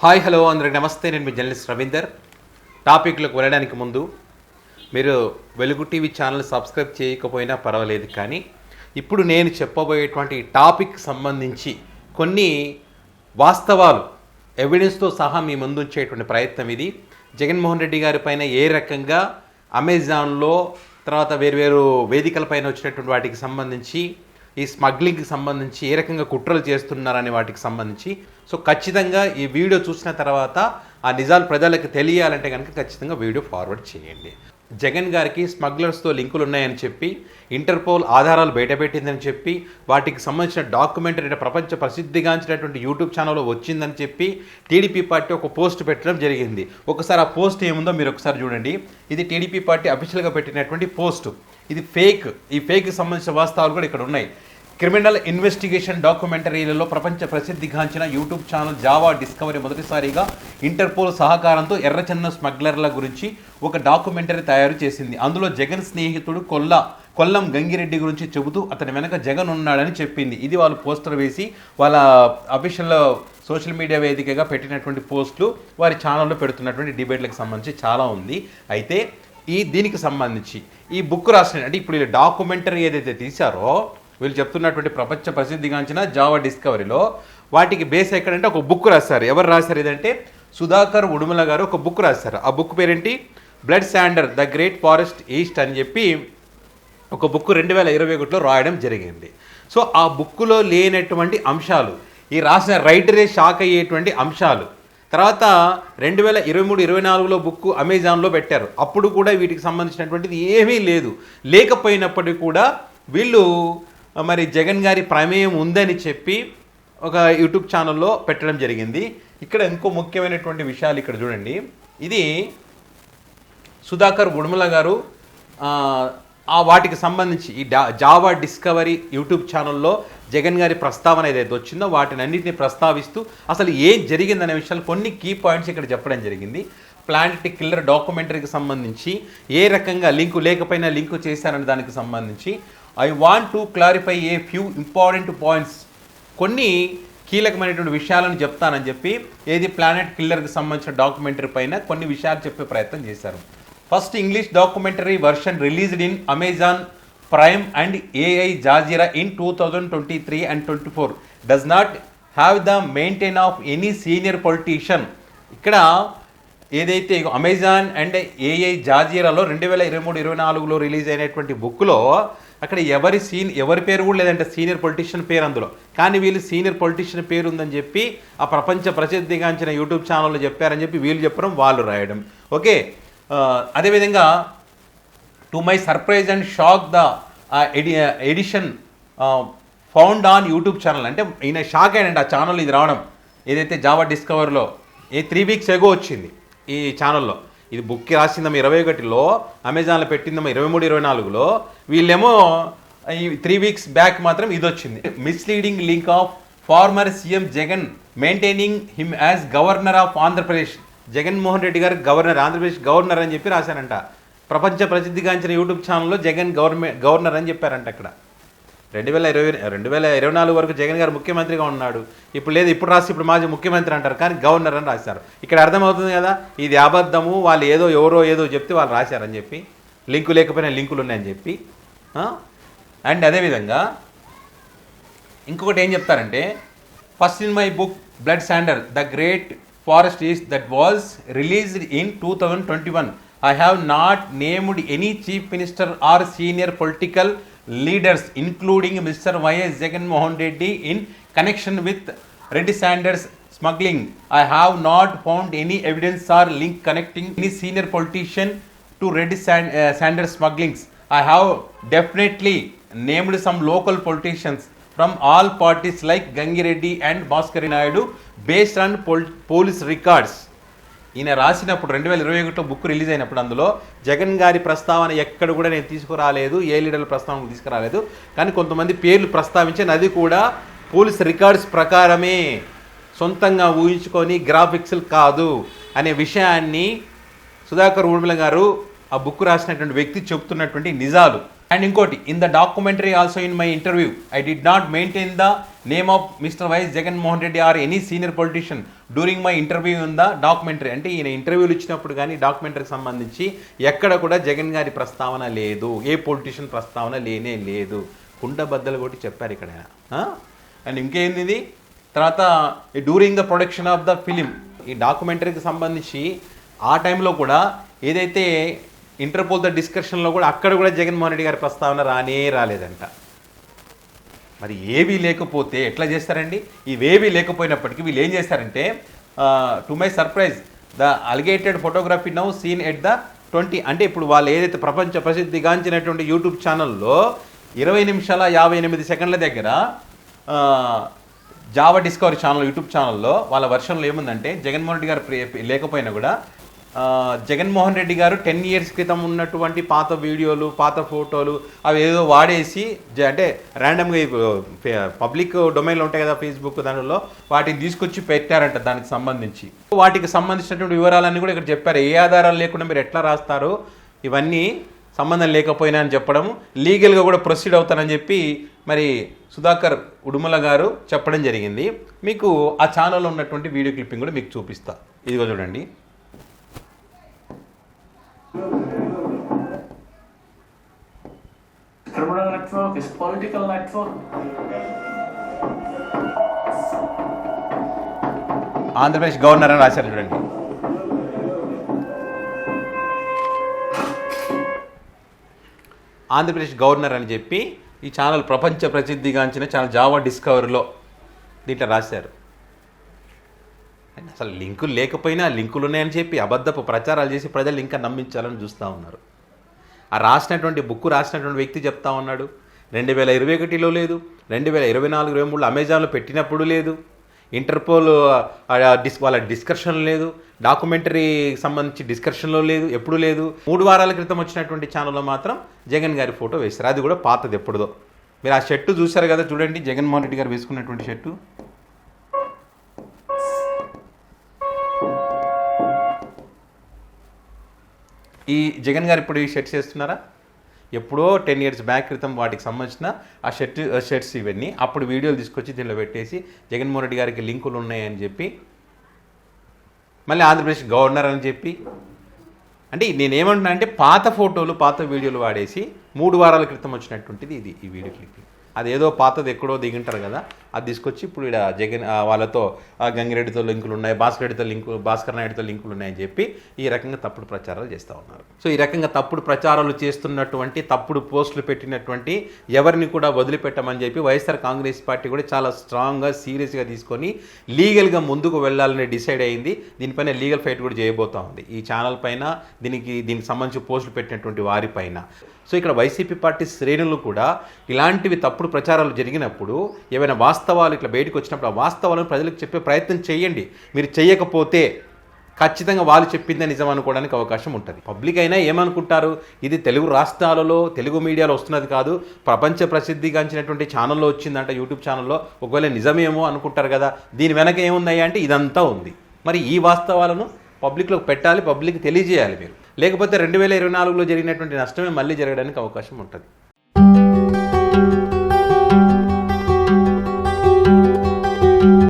Hi hello అందరికి నమస్తే. నేను మీ జర్నలిస్ట్ రవీందర్. టాపిక్లోకి వెళ్ళడానికి ముందు మీరు వెలుగు టీవీ ఛానల్ సబ్స్క్రైబ్ చేయకపోయినా పర్వాలేదు, కానీ ఇప్పుడు నేను చెప్పబోయేటువంటి టాపిక్ సంబంధించి కొన్ని వాస్తవాలు ఎవిడెన్స్తో సహా మీ ముందు ఉంచేటువంటి ప్రయత్నం ఇది. జగన్మోహన్ రెడ్డి గారి పైన ఏ రకంగా అమెజాన్లో తర్వాత వేర్వేరు వేదికలపైన వచ్చినటువంటి వాటికి సంబంధించి ఈ స్మగ్లింగ్కి సంబంధించి ఏ రకంగా కుట్రలు చేస్తున్నారనే వాటికి సంబంధించి ఖచ్చితంగా ఈ వీడియో చూసిన తర్వాత ఆ నిజాలు ప్రజలకు తెలియాలంటే కనుక ఖచ్చితంగా వీడియో ఫార్వర్డ్ చేయండి. జగన్ గారికి స్మగ్లర్స్తో లింకులు ఉన్నాయని చెప్పి ఇంటర్పోల్ ఆధారాలు బయటపెట్టిందని చెప్పి వాటికి సంబంధించిన డాక్యుమెంటరీ ప్రపంచ ప్రసిద్ధిగాంచినటువంటి యూట్యూబ్ ఛానల్లో వచ్చిందని చెప్పి టీడీపీ పార్టీ ఒక పోస్ట్ పెట్టడం జరిగింది. ఒకసారి ఆ పోస్ట్ ఏముందో మీరు ఒకసారి చూడండి. ఇది టీడీపీ పార్టీ అఫీషియల్గా పెట్టినటువంటి పోస్ట్. ఇది ఫేక్. ఈ ఫేక్కి సంబంధించిన వాస్తవాలు కూడా ఇక్కడ ఉన్నాయి. క్రిమినల్ ఇన్వెస్టిగేషన్ డాక్యుమెంటరీలలో ప్రపంచ ప్రసిద్ధిగాంచిన యూట్యూబ్ ఛానల్ జావా డిస్కవరీ మొదటిసారిగా ఇంటర్పోల్ సహకారంతో ఎర్రచందనం స్మగ్లర్ల గురించి ఒక డాక్యుమెంటరీ తయారు చేసింది. అందులో జగన్ స్నేహితుడు కొల్లం గంగిరెడ్డి గురించి చెబుతూ అతని వెనక జగన్ ఉన్నాడని చెప్పింది. ఇది వాళ్ళు పోస్టర్ వేసి వాళ్ళ అఫీషియల్ సోషల్ మీడియా వేదికగా పెట్టినటువంటి పోస్టులు, వారి ఛానల్లో పెడుతున్నటువంటి డిబేట్లకు సంబంధించి చాలా ఉంది. అయితే దీనికి సంబంధించి ఈ బుక్ రాసిన అంటే ఇప్పుడు డాక్యుమెంటరీ ఏదైతే తీశారో వీళ్ళు చెప్తున్నటువంటి ప్రపంచ ప్రసిద్ధిగాంచిన జావా డిస్కవరీలో వాటికి బేస్ ఎక్కడంటే ఒక బుక్ రాశారు. ఎవరు రాశారు ఇదంటే సుధాకర్ ఉడుమల గారు ఒక బుక్ రాశారు. ఆ బుక్ పేరేంటి? Blood sanders the great forest east అని చెప్పి ఒక బుక్ 2021లో రాయడం జరిగింది. సో ఆ బుక్లో లేనటువంటి అంశాలు, ఈ రాసిన రైటరే షాక్ అయ్యేటువంటి అంశాలు, తర్వాత 2023-24లో బుక్ అమెజాన్లో పెట్టారు. అప్పుడు కూడా వీటికి సంబంధించినటువంటిది ఏమీ లేదు. లేకపోయినప్పటికీ కూడా వీళ్ళు మరి జగన్ గారి ప్రమేయం ఉందని చెప్పి ఒక యూట్యూబ్ ఛానల్లో పెట్టడం జరిగింది. ఇక్కడ ఇంకో ముఖ్యమైనటువంటి విషయాలు ఇక్కడ చూడండి. ఇది సుధాకర్ ఉడుమల గారు వాటికి సంబంధించి ఈ జావా డిస్కవరీ యూట్యూబ్ ఛానల్లో జగన్ గారి ప్రస్తావన ఏదైతే వచ్చిందో వాటిని అన్నింటినీ ప్రస్తావిస్తూ అసలు ఏం జరిగిందనే విషయాలు కొన్ని కీ పాయింట్స్ ఇక్కడ చెప్పడం జరిగింది. ప్లానెట్ కిల్లర్ డాక్యుమెంటరీకి సంబంధించి ఏ రకంగా లింకు లేకపోయినా లింకు చేశారనే దానికి సంబంధించి I want to clarify a few important points, కొన్ని కీలకమైనటువంటి విషయాలను చెప్తానని చెప్పి ప్లానెట్ కిల్లర్కి సంబంధించిన డాక్యుమెంటరీ పైన కొన్ని విషయాలు చెప్పే ప్రయత్నం చేశారు. First English documentary version released in Amazon Prime and Al Jazeera in 2023 and 24 does not have the maintain of any senior politician. ఇక్కడ ఏదైతే అమెజాన్ అండ్ ఏఐ జాజీరాలో 2023-24లో రిలీజ్ అయినటువంటి బుక్లో అక్కడ ఎవరి పేరు కూడా లేదంటే సీనియర్ పొలిటీషియన్ పేరు అందులో. కానీ వీళ్ళు సీనియర్ పొలిటీషియన్ పేరు ఉందని చెప్పి ఆ ప్రపంచ ప్రసిద్ధిగాంచిన యూట్యూబ్ ఛానల్లో చెప్పారని చెప్పి వీళ్ళు చెప్పడం, వాళ్ళు రాయడం. ఓకే, అదేవిధంగా to my surprise and shock the edition found on YouTube channel. అంటే ఈయన షాక్ అయ్యాడండి ఆ ఛానల్ ఇది రావడం. ఏదైతే జావా డిస్కవర్లో 3 weeks ago వచ్చింది ఈ ఛానల్లో. ఇది బుక్కి రాసిందమ్మా 21లో, అమెజాన్లో పెట్టిందమ్మా 23-24లో. వీళ్ళేమో ఈ 3 weeks బ్యాక్ మాత్రం ఇది వచ్చింది. Misleading link of former CM Jagan maintaining him as governor of Andhra Pradesh. Jaganmohan Reddy గారు గవర్నర్, ఆంధ్రప్రదేశ్ గవర్నర్ అని చెప్పి రాశారంట. ప్రపంచ ప్రసిద్ధిగాంచిన యూట్యూబ్ ఛానల్లో జగన్ గవర్నర్ అని చెప్పారంట. అక్కడ 2024 వరకు జగన్ గారు ముఖ్యమంత్రిగా ఉన్నాడు. ఇప్పుడు రాసి ఇప్పుడు మాజీ ముఖ్యమంత్రి అంటారు, కానీ గవర్నర్ అని రాశారు. ఇక్కడ అర్థమవుతుంది కదా ఇది అబద్ధము, వాళ్ళు ఎవరో ఏదో చెప్తే వాళ్ళు రాశారని చెప్పి, లింకు లేకపోయినా లింకులు ఉన్నాయని చెప్పి. అండ్ అదేవిధంగా ఇంకొకటి ఏం చెప్తారంటే, first in my book blood sanders the great forest east that was released in 2021 I have not named any chief minister or senior political leaders including Mr. Y.S. Jagan Mohan Reddy in connection with Reddy Sanders smuggling. I have not found any evidence or link connecting any senior politician to Reddy Sanders smugglings. I have definitely named some local politicians from all parties like Gangireddy and Bhaskar Naidu based on police records. ఈయన రాసినప్పుడు 2021లో book release అయినప్పుడు అందులో జగన్ గారి ప్రస్తావన ఎక్కడ కూడా నేను తీసుకురాలేదు, ఏ లీడర్ల ప్రస్తావన తీసుకురాలేదు. కానీ కొంతమంది పేర్లు ప్రస్తావించాను, అది కూడా పోలీస్ రికార్డ్స్ ప్రకారమే, సొంతంగా ఊహించుకొని గ్రాఫిక్స్లు కాదు అనే విషయాన్ని సుధాకర్ ఉడుమల గారు ఆ బుక్ రాసినటువంటి వ్యక్తి చెబుతున్నటువంటి నిజాలు. అండ్ ఇంకోటి, in the documentary also in my interview I did not maintain the name of mister YS Jaganmohan Reddy or any senior politician during my interview in the documentary. అంటే ఈయన ఇంటర్వ్యూలు ఇచ్చినప్పుడు కానీ డాక్యుమెంటరీకి సంబంధించి ఎక్కడ కూడా జగన్ గారి ప్రస్తావన లేదు, ఏ పొలిటీషియన్ ప్రస్తావన లేనే లేదు. కుండబద్దలు కొట్టి చెప్పారు ఇక్కడ. అండ్ ఇంకేంది ఇది, తర్వాత during the production of the film, ఈ డాక్యుమెంటరీకి సంబంధించి ఆ టైంలో కూడా ఏదైతే ఇంటర్పోల్ ద డిస్కషన్లో కూడా అక్కడ కూడా జగన్మోహన్ రెడ్డి గారి ప్రస్తావన రాలేదంట. మరి ఏవీ లేకపోతే ఎట్లా చేస్తారండి? ఇవేవీ లేకపోయినప్పటికీ వీళ్ళు ఏం చేస్తారంటే, to my surprise the alleged photography now seen at the 20, అంటే ఇప్పుడు వాళ్ళు ఏదైతే ప్రపంచ ప్రసిద్ధిగాంచినటువంటి యూట్యూబ్ ఛానల్లో 20 నిమిషాల 58 సెకండ్ల దగ్గర జావా డిస్కవరీ ఛానల్ యూట్యూబ్ ఛానల్లో వాళ్ళ వర్షన్లో ఏముందంటే, జగన్మోహన్ రెడ్డి గారు లేకపోయినా కూడా జగన్మోహన్ రెడ్డి గారు 10 years క్రితం ఉన్నటువంటి పాత వీడియోలు, పాత ఫోటోలు అవి ఏదో వాడేసి, అంటే ర్యాండమ్గా పబ్లిక్ డొమైన్లో ఉంటాయి కదా ఫేస్బుక్, దానిలో వాటిని తీసుకొచ్చి పెట్టారంట. దానికి సంబంధించి వాటికి సంబంధించినటువంటి వివరాలన్నీ కూడా ఇక్కడ చెప్పారు. ఏ ఆధారాలు లేకుండా మీరు ఎట్లా రాస్తారు, ఇవన్నీ సంబంధం లేకపోయినా అని చెప్పడం, లీగల్గా కూడా ప్రొసీడ్ అవుతానని చెప్పి మరి సుధాకర్ ఉడుమల గారు చెప్పడం జరిగింది. మీకు ఆ ఛానల్లో ఉన్నటువంటి వీడియో క్లిప్పింగ్ కూడా మీకు చూపిస్తా. ఇదిగో చూడండి. Criminal network is political network. Andhra Pradesh governor అని రాశారు చూడండి. ఆంధ్రప్రదేశ్ గవర్నర్ అని చెప్పి ఈ ఛానల్ ప్రపంచ ప్రసిద్ధిగాంచిన ఛానల్ జావా డిస్కవరీలో దీంట్లో రాశారు. అసలు లింకులు లేకపోయినా లింకులు ఉన్నాయని చెప్పి అబద్ధపు ప్రచారాలు చేసి ప్రజలు ఇంకా నమ్మించాలని చూస్తూ ఉన్నారు. ఆ రాసినటువంటి బుక్ రాసినటువంటి వ్యక్తి చెప్తా ఉన్నాడు 2021లో లేదు, 2024-23లో అమెజాన్లో పెట్టినప్పుడు లేదు, ఇంటర్పోల్ వాళ్ళ డిస్కషన్ లేదు, డాక్యుమెంటరీ సంబంధించి డిస్కషన్లో లేదు, ఎప్పుడు లేదు. 3 వారాల క్రితం వచ్చినటువంటి ఛానల్లో మాత్రం జగన్ గారి ఫోటో వేశారు. అది కూడా పాతది ఎప్పుడుదో. మీరు ఆ షర్టు చూశారు కదా, చూడండి జగన్మోహన్ రెడ్డి గారు వేసుకున్నటువంటి షర్టు. ఈ జగన్ గారు ఇప్పుడు ఈ షర్ట్స్ వేస్తున్నారా? ఎప్పుడో 10 years బ్యాక్ క్రితం వాటికి సంబంధించిన ఆ షర్ట్స్ ఇవన్నీ అప్పుడు వీడియోలు తీసుకొచ్చి దీనిలో పెట్టేసి జగన్మోహన్ రెడ్డి గారికి లింకులు ఉన్నాయని చెప్పి మళ్ళీ ఆంధ్రప్రదేశ్ గవర్నర్ అని చెప్పి, అంటే నేనేమంటున్నా అంటే పాత ఫోటోలు పాత వీడియోలు వాడేసి 3 వారాల క్రితం వచ్చినటువంటిది ఇది ఈ వీడియో క్లిప్పింగ్. అదేదో పాతది ఎక్కడో దిగుంటారు కదా, అది తీసుకొచ్చి ఇప్పుడు ఇక్కడ జగన్ వాళ్ళతో గంగిరెడ్డితో లింకులు ఉన్నాయి, భాస్కర్ నాయుడుతో లింకులు ఉన్నాయని చెప్పి ఈ రకంగా తప్పుడు ప్రచారాలు చేస్తూ ఉన్నారు. సో ఈ రకంగా తప్పుడు ప్రచారాలు చేస్తున్నటువంటి, తప్పుడు పోస్టులు పెట్టినటువంటి ఎవరిని కూడా వదిలిపెట్టమని చెప్పి వైఎస్ఆర్ కాంగ్రెస్ పార్టీ కూడా చాలా స్ట్రాంగ్గా సీరియస్గా తీసుకొని లీగల్గా ముందుకు వెళ్ళాలని డిసైడ్ అయింది. దీనిపైన లీగల్ ఫైట్ కూడా చేయబోతూ ఉంది ఈ ఛానల్ పైన, దీనికి సంబంధించి పోస్టులు పెట్టినటువంటి వారిపైన. సో ఇక్కడ వైసీపీ పార్టీ శ్రేణులు కూడా ఇలాంటివి తప్పుడు ప్రచారాలు జరిగినప్పుడు ఏమైనా వాస్తవాలు ఇట్లా బయటకు వచ్చినప్పుడు ఆ వాస్తవాలను ప్రజలకు చెప్పే ప్రయత్నం చేయండి. మీరు చేయకపోతే ఖచ్చితంగా వాళ్ళు చెప్పిందే నిజం అనుకోవడానికి అవకాశం ఉంటుంది. పబ్లిక్ అయినా ఏమనుకుంటారు, ఇది తెలుగు రాష్ట్రాలలో తెలుగు మీడియాలో వస్తున్నది కాదు, ప్రపంచ ప్రసిద్ధిగాంచినటువంటి ఛానల్లో వచ్చిందంట, యూట్యూబ్ ఛానల్లో, ఒకవేళ నిజమేమో అనుకుంటారు కదా. దీని వెనక ఏముంది అంటే ఇదంతా ఉంది. మరి ఈ వాస్తవాలను పబ్లిక్లో పెట్టాలి, పబ్లిక్ తెలియజేయాలి మీరు. లేకపోతే 2024లో జరిగినటువంటి నష్టమే మళ్ళీ జరగడానికి అవకాశం ఉంటుంది.